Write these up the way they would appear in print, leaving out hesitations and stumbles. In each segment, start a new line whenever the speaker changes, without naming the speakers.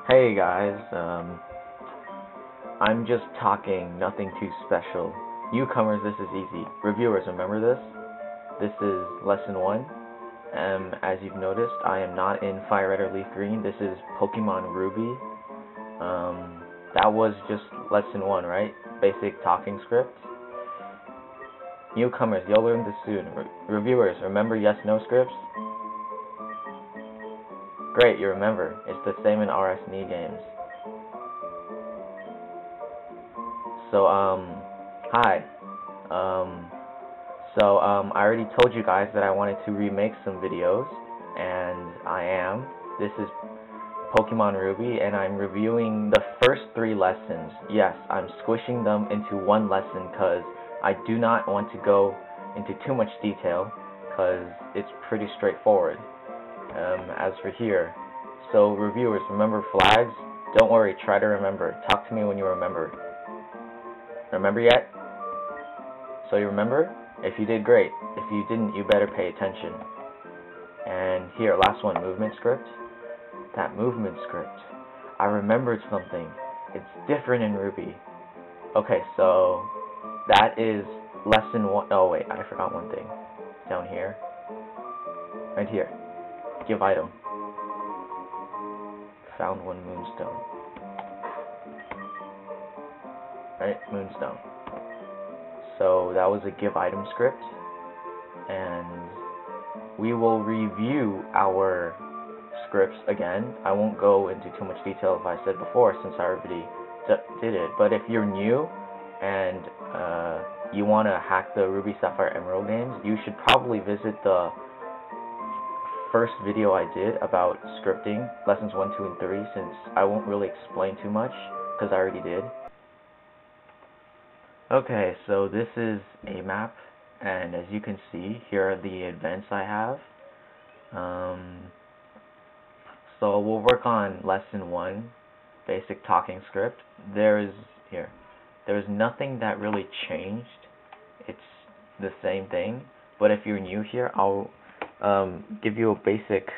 Hey guys, I'm just talking, nothing too special. Newcomers, this is easy. Reviewers, remember this? This is lesson 1. As you've noticed, I am not in Fire Red or Leaf Green. This is Pokemon Ruby. That was just lesson 1, right? Basic talking script. Newcomers, you'll learn this soon. Reviewers, remember yes/no scripts? Great, you remember. It's the same in RS&E games. So, hi. I already told you guys that I wanted to remake some videos, and I am. This is Pokemon Ruby, and I'm reviewing the first 3 lessons. Yes, I'm squishing them into one lesson, because I do not want to go into too much detail, because it's pretty straightforward. As for here, so reviewers, remember flags? Don't worry, try to remember. Talk to me when you remember. Remember yet? So you remember? If you did, great. If you didn't, you better pay attention. And here, last one, movement script. That movement script. I remembered something. It's different in Ruby. Okay, so that is lesson 1. Oh wait, I forgot one thing. Down here. Right here. Give item. Found 1 moonstone. Right, moonstone. So that was a give item script, and we will review our scripts again. I won't go into too much detail if I said before, since I already did it. But if you're new and you want to hack the Ruby Sapphire Emerald games, you should probably visit the first video I did about scripting, lessons 1, 2, and 3, since I won't really explain too much, because I already did. Okay, so this is a map, and as you can see, here are the events I have. So we'll work on lesson 1, basic talking script. There's nothing that really changed. It's the same thing, but if you're new here, I'll give you a basic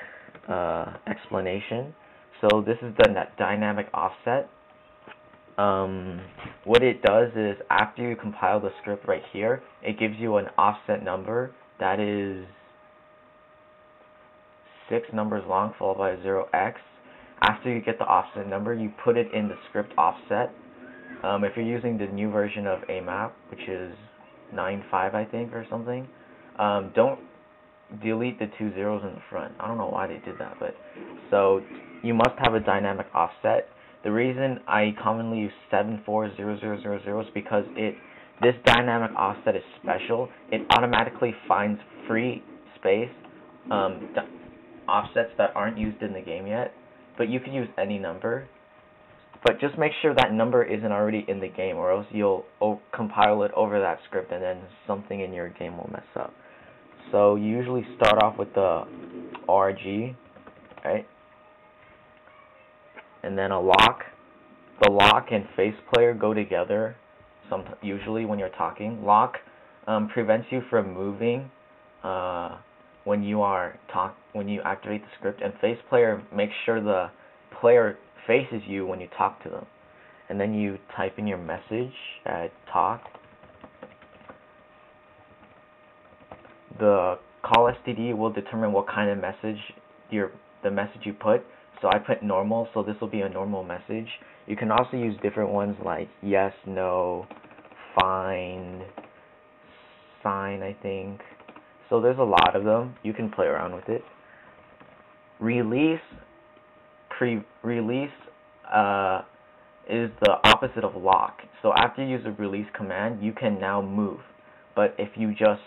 explanation. So this is the dynamic offset. What it does is, after you compile the script right here, it gives you an offset number that is 6 numbers long followed by 0x. After you get the offset number, you put it in the script offset. If you're using the new version of AMAP, which is 9.5 I think or something, don't delete the 2 zeros in the front. I don't know why they did that, but so you must have a dynamic offset. The reason I commonly use 740000 is because this dynamic offset is special. It automatically finds free space offsets that aren't used in the game yet, but you can use any number. But just make sure that number isn't already in the game, or else you'll compile it over that script and then something in your game will mess up. So you usually start off with the ORG, right? And then a lock. The lock and face player go together. Usually when you're talking, lock prevents you from moving when you activate the script, and face player makes sure the player faces you when you talk to them. And then you type in your message at talk. The call STD will determine what kind of message the message you put. So I put normal, so this will be a normal message. You can also use different ones like yes, no, find, sign, I think. So there's a lot of them. You can play around with it. Release is the opposite of lock. So after you use a release command, you can now move. But if you just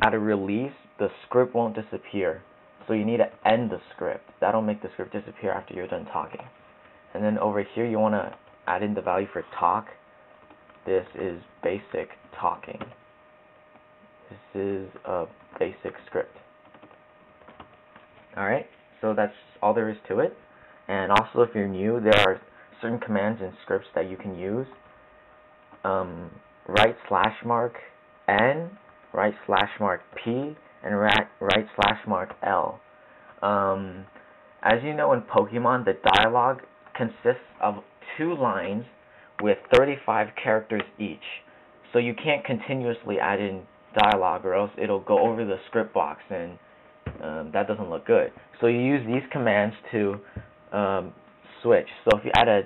add a release, the script won't disappear. So you need to end the script. That'll make the script disappear after you're done talking. And then over here, you want to add in the value for talk. This is basic talking. This is a basic script. Alright, so that's all there is to it. And also, if you're new, there are certain commands and scripts that you can use. Right / N, right / P, and right /L. As you know, in Pokemon, the dialogue consists of 2 lines with 35 characters each. So you can't continuously add in dialogue, or else it'll go over the script box, and that doesn't look good. So you use these commands to switch. So if you add a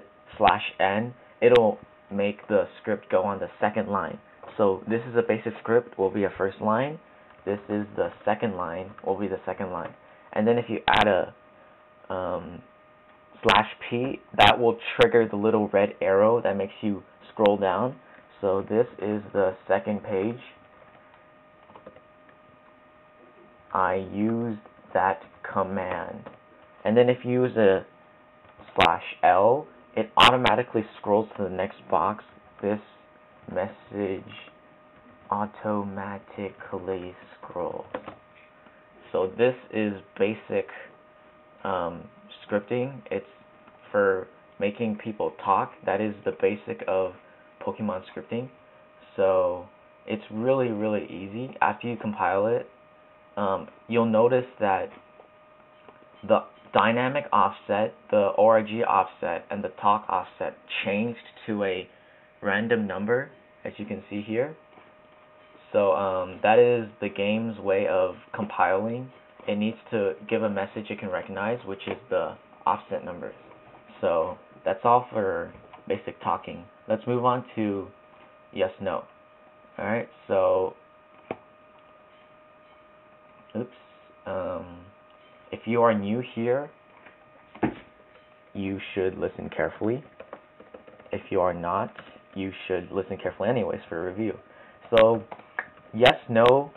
/n, it'll make the script go on the second line. So this is a basic script, will be a first line. This is the second line, will be the second line. And then if you add a /p, that will trigger the little red arrow that makes you scroll down. So this is the second page. I used that command. And then if you use a /l, it automatically scrolls to the next box. This message automatically scrolls. So this is basic scripting. It's for making people talk. That is the basic of Pokemon scripting. So it's really, really easy. After you compile it, you'll notice that the dynamic offset, the ORG offset, and the talk offset changed to a random number, as you can see here. So that is the game's way of compiling. It needs to give a message it can recognize, which is the offset numbers. So that's all for basic talking. Let's move on to yes, no. Alright, so if you are new here, you should listen carefully. If you are not, you should listen carefully anyways for a review. So yes, no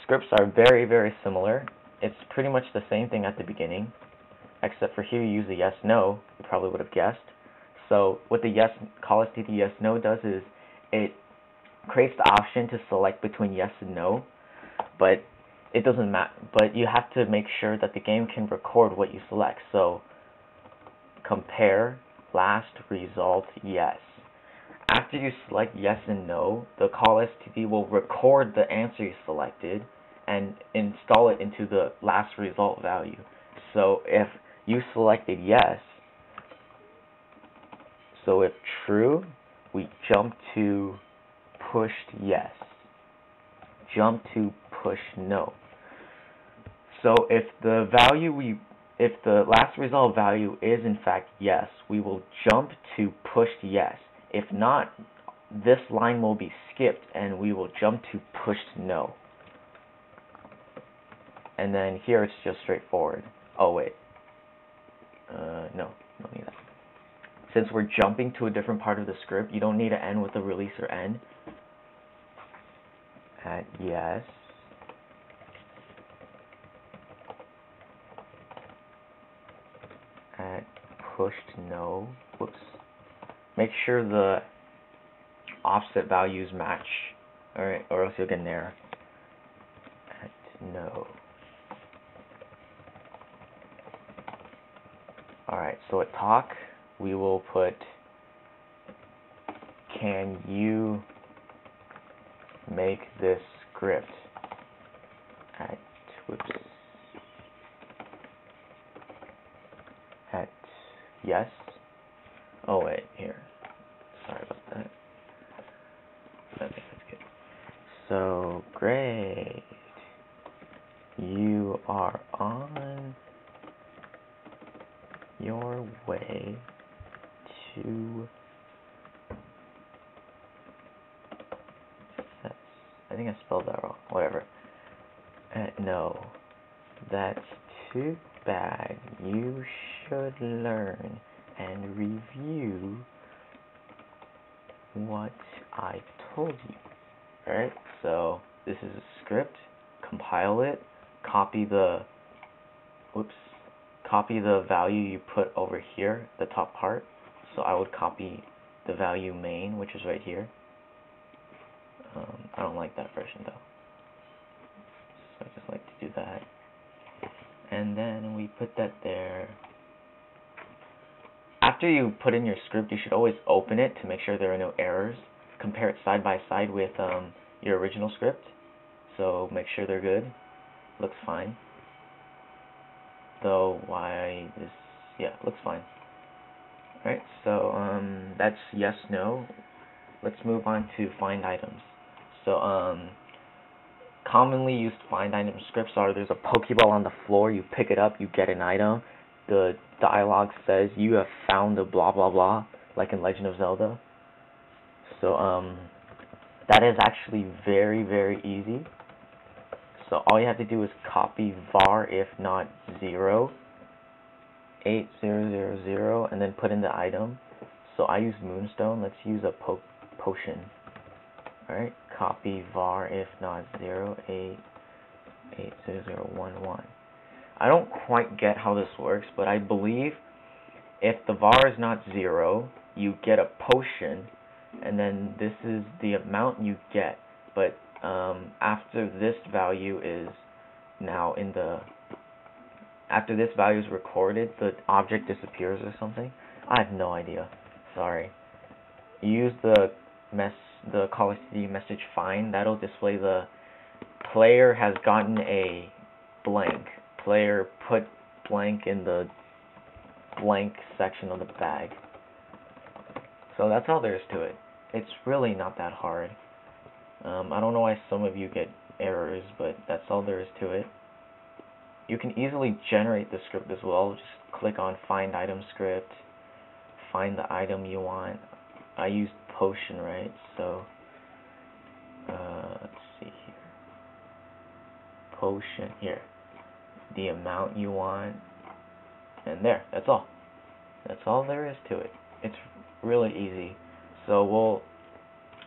scripts are very, very similar. It's pretty much the same thing at the beginning, except for here you use a yes, no. You probably would have guessed. So what the Call of Duty yes, no does is it creates the option to select between yes and no, but it doesn't matter. But you have to make sure that the game can record what you select. So compare last result yes. After you select yes and no, the Call STD will record the answer you selected and install it into the last result value. So if you selected yes, so if true, we jump to pushed yes. Jump to push no. So if the last result value is in fact yes, we will jump to pushed yes. If not, this line will be skipped and we will jump to pushed no. And then here it's just straightforward. Oh wait. No, don't need that. Since we're jumping to a different part of the script, you don't need to end with a release or end. At yes. At pushed no. Whoops. Make sure the offset values match, alright, or else you'll get an error. At no. Alright, so at talk, we will put, can you make this script? At, whoops. At yes. Oh wait, here. Sorry about that. Okay, that's good. So, great. You are on your way to success. I think I spelled that wrong. Whatever. No. That's too bad. You should learn and review what I told you. Alright, so this is a script. Compile it. Copy the value you put over here, the top part. So I would copy the value main, which is right here. I don't like that version though. So I just like to do that. And then we put that there. After you put in your script, you should always open it to make sure there are no errors. Compare it side by side with your original script. So make sure they're good. Looks fine. though why this, yeah, looks fine. Alright, so that's yes, no. Let's move on to find items. So commonly used find item scripts are: there's a Pokeball on the floor, you pick it up, you get an item. The dialogue says you have found a blah blah blah, like in Legend of Zelda. So that is actually very, very easy. So all you have to do is copy var if not 0 8000 and then put in the item. So I use Moonstone. Let's use a potion. Alright, copy var if not 0 800011. I don't quite get how this works, but I believe if the var is not 0, you get a potion, and then this is the amount you get. But after this value is now in the after this value is recorded, the object disappears or something. I have no idea. Sorry. You use the Call of Duty message find. That'll display the player has gotten a blank. Player put blank in the blank section of the bag. So that's all there is to it. It's really not that hard. I don't know why some of you get errors, but that's all there is to it. You can easily generate the script as well. Just click on Find Item Script, find the item you want. I used Potion, right? So let's see here. Potion, here. The amount you want, and there. That's all. That's all there is to it. It's really easy. So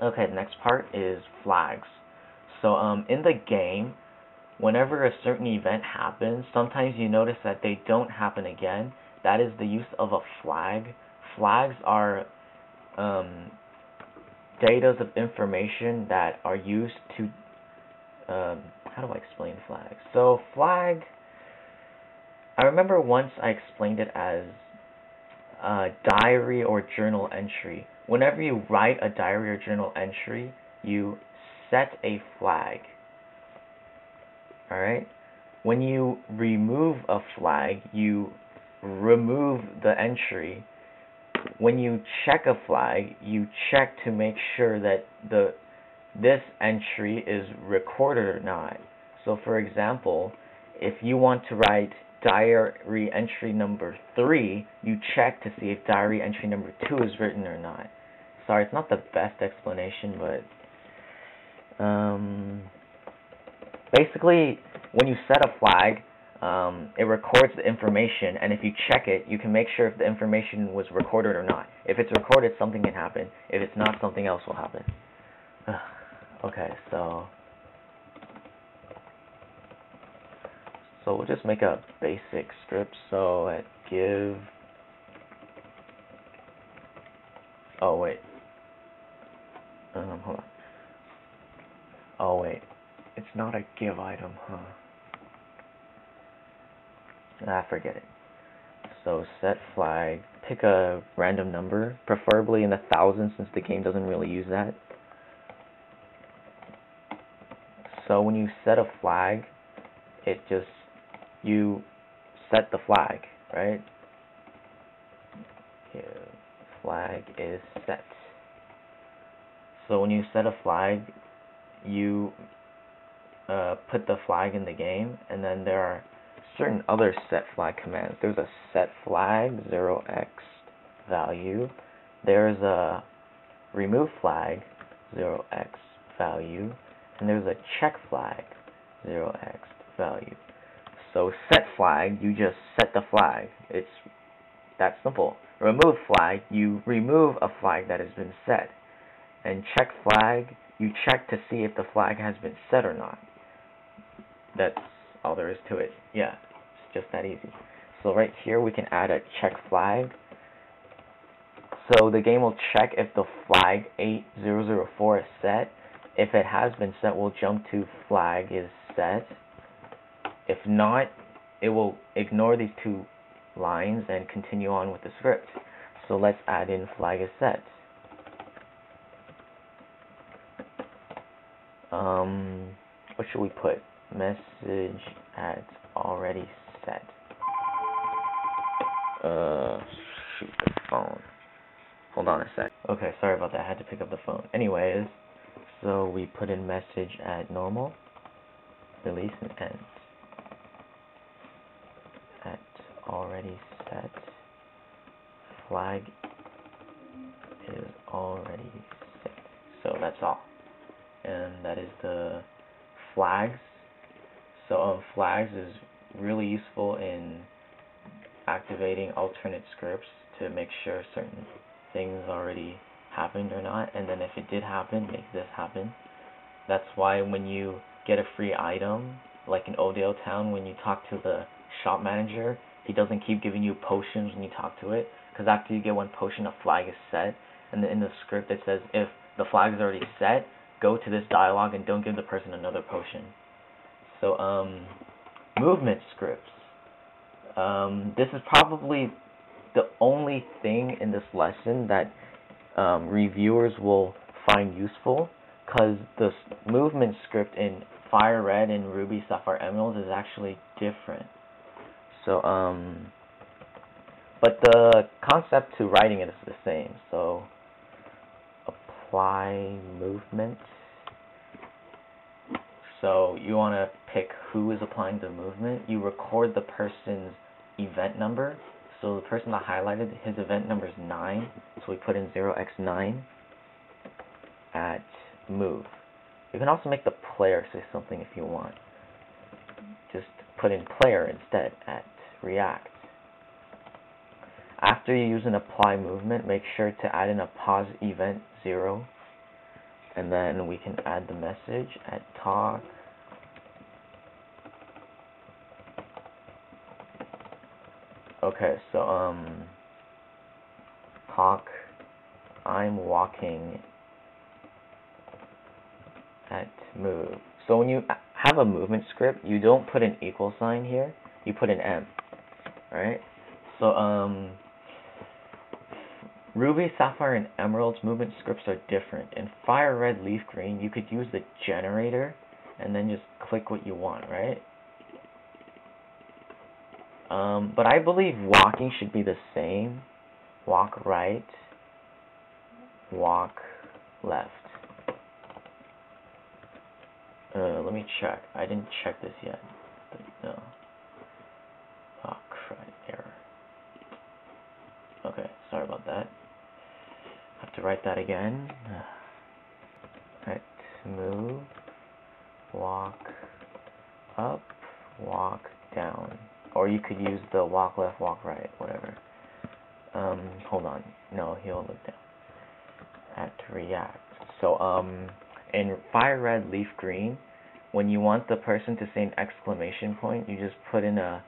okay, the next part is flags. So in the game, whenever a certain event happens, sometimes you notice that they don't happen again. That is the use of a flag. Flags are data of information that are used to how do I explain flags? So flag, I remember once I explained it as a diary or journal entry. Whenever you write a diary or journal entry, you set a flag. Alright? When you remove a flag, you remove the entry. When you check a flag, you check to make sure that this entry is recorded or not. So for example, if you want to write diary entry number 3, you check to see if diary entry number 2 is written or not. Sorry, it's not the best explanation, but basically, when you set a flag, it records the information, and if you check it, you can make sure if the information was recorded or not. If it's recorded, something can happen. If it's not, something else will happen. Okay, so we'll just make a basic script. So at give. Oh wait. Hold on. Oh wait. It's not a give item, huh? Forget it. So set flag. Pick a random number, preferably in the thousands, since the game doesn't really use that. So when you set a flag, you set the flag, right? Here, flag is set. So when you set a flag, you put the flag in the game, and then there are certain other set flag commands. There's a set flag 0x value. There's a remove flag 0x value, and there's a check flag 0x value. So set flag, you just set the flag. It's that simple. Remove flag, you remove a flag that has been set. And check flag, you check to see if the flag has been set or not. That's all there is to it. Yeah, it's just that easy. So right here we can add a check flag. So the game will check if the flag 8004 is set. If it has been set, we'll jump to flag is set. If not, it will ignore these two lines and continue on with the script. So let's add in flag is set. What should we put? Message at already set. Shoot, the phone. Hold on a sec. Okay, sorry about that. I had to pick up the phone. Anyways, so we put in message at normal, release and end. At already set, flag is already set. So that's all. And that is the flags. So flags is really useful in activating alternate scripts to make sure certain things already happened or not, and then if it did happen, make this happen. That's why when you get a free item, like in Oldale Town, when you talk to the shop manager, he doesn't keep giving you potions when you talk to it, because after you get one potion, a flag is set, and in the script it says if the flag is already set, go to this dialogue and don't give the person another potion. So movement scripts. This is probably the only thing in this lesson that reviewers will find useful, because the movement script in Fire Red and Ruby Sapphire Emerald is actually different. So but the concept to writing it is the same. So apply movement. So you want to pick who is applying the movement. You record the person's event number. So the person that highlighted, his event number is 9. So we put in 0x9 at move. You can also make the player say something if you want. Just put in player instead at react. After you use an apply movement, make sure to add in a pause event 0. And then we can add the message at talk. Okay, so talk, I'm walking at move. So when you have a movement script, you don't put an equal sign here, you put an M. Alright? So Ruby, Sapphire, and Emerald's movement scripts are different. In Fire Red, Leaf Green, you could use the generator and then just click what you want, right? But I believe walking should be the same. Walk right, walk left. Let me check. I didn't check this yet. But no. Oh, crap. Error. Okay, sorry about that. I have to write that again. Right, move, walk up, walk down. Or you could use the walk left, walk right, whatever. Hold on. No, he'll look down. At react. So, in Fire Red, Leaf Green, when you want the person to say an exclamation point, you just put in a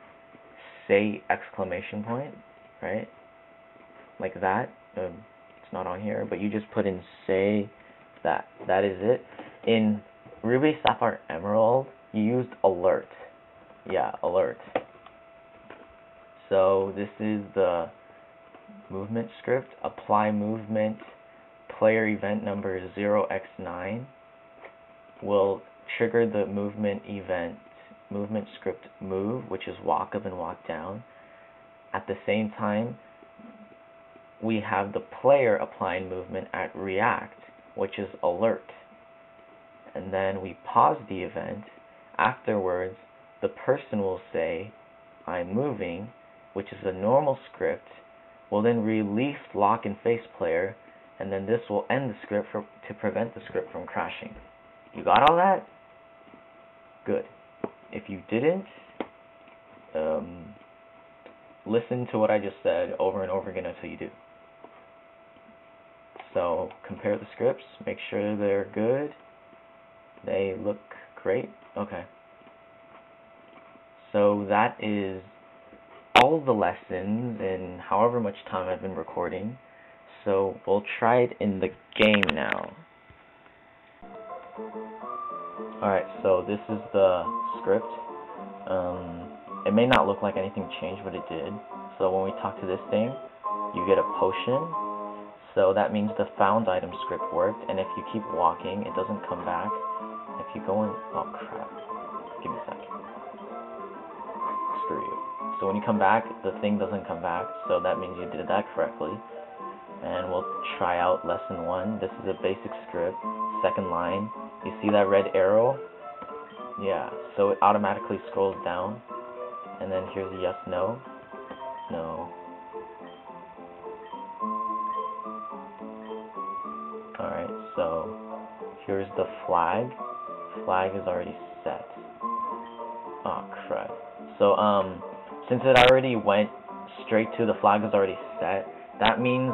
say exclamation point, right? Like that. It's not on here, but you just put in say that. That is it. In Ruby, Sapphire, Emerald, you used alert. Yeah, alert. So this is the movement script. Apply movement. Player event number 0x9 will trigger the movement script move, which is walk up and walk down. At the same time, we have the player applying movement at react, which is alert. And then we pause the event. Afterwards, the person will say, I'm moving, which is a normal script. We'll then release lock and face player, and then this will end the script to prevent the script from crashing. You got all that? Good. If you didn't, listen to what I just said over and over again until you do. So compare the scripts, make sure they're good. They look great. Okay. So that is all of the lessons in however much time I've been recording. So we'll try it in the game now. Alright, so this is the script. It may not look like anything changed, but it did. So when we talk to this thing, you get a potion. So that means the found item script worked, and if you keep walking, it doesn't come back. If you go in, oh crap, give me a second. Screw you. So when you come back, the thing doesn't come back, so that means you did that correctly. And we'll try out lesson 1. This is a basic script. Second line, you see that red arrow? Yeah, so it automatically scrolls down. And then here's yes, no. No. Alright, so here's the flag. Flag is already set. Oh crap. So since it already went straight to the flag is already set, that means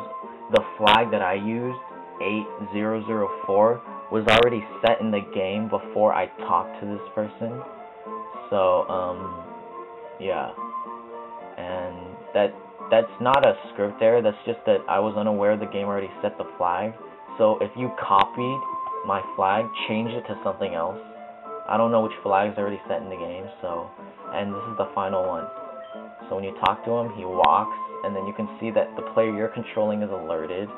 the flag that I used, 8004, was already set in the game before I talked to this person. So yeah. And that's not a script error, that's just that I was unaware the game already set the flag. So if you copied my flag, change it to something else. I don't know which flag is already set in the game, so, and this is the final one. So when you talk to him, he walks, and then you can see that the player you're controlling is alerted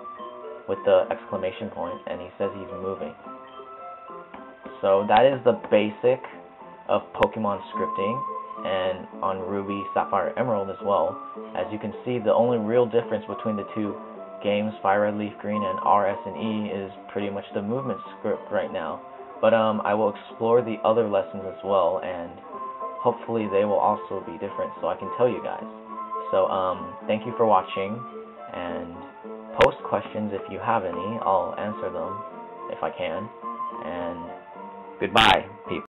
with the exclamation point, and he says he's moving. So that is the basic of Pokemon scripting, and on Ruby, Sapphire, Emerald as well. As you can see, the only real difference between the two games, Fire Red, Leaf Green, and R, S, and E, is pretty much the movement script right now. But I will explore the other lessons as well, and hopefully they will also be different, so I can tell you guys. So thank you for watching, and post questions if you have any. I'll answer them if I can. And goodbye, people.